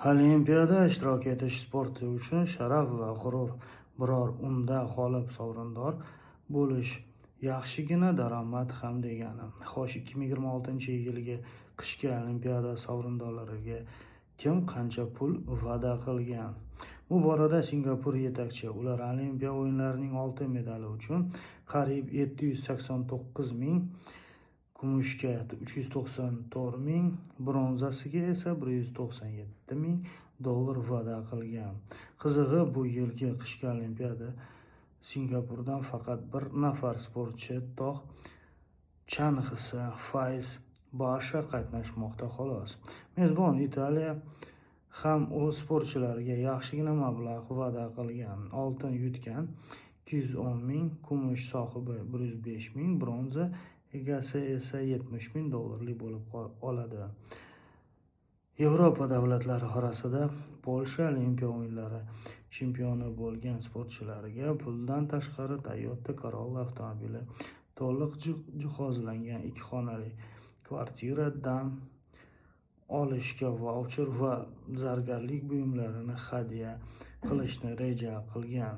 Olimpiada ishtirok etish sportchi uchun sharaf va g'urur. Biror unda g'olib sovrindor bo'lish yaxshigina daromad ham degani. Xo'sh, 2026-yilgi qishki Olimpiada sovrindorlariga kim qancha pul va'da qilgan? Bu borada Singapur yetakchi. Ular Olimpiya o'yinlarining oltin medali uchun qariyb 789 ming, kumushga 394 ming, bronzasiga esa 197 ming dollar va'da qilgan. Qizig'i, bu yilgi qishki Olimpiada Singapurdan faqat bir nafar sportchi tog' chang'isi Faiz Basha qatnashmoqda xolos. Mezbon Italiya ham o'z sportchilariga yaxshigina mablag' va'da qilgan. Oltin yutgan 210 ming, kumush sohibi 105 ming, bronza egasi esa 70 ming dollarlik bo'lib oladi. Yevropa davlatlari orasida Polsha Olimpiya o'yinlari chempioni bo'lgan sportchilarga puldan tashqari Toyota Corolla avtomobili, to'liq jihozlangan 2 xonali kvartira, dam olishga vaucher va zargarlik buyumlarini hadya qilishni reja qilgan.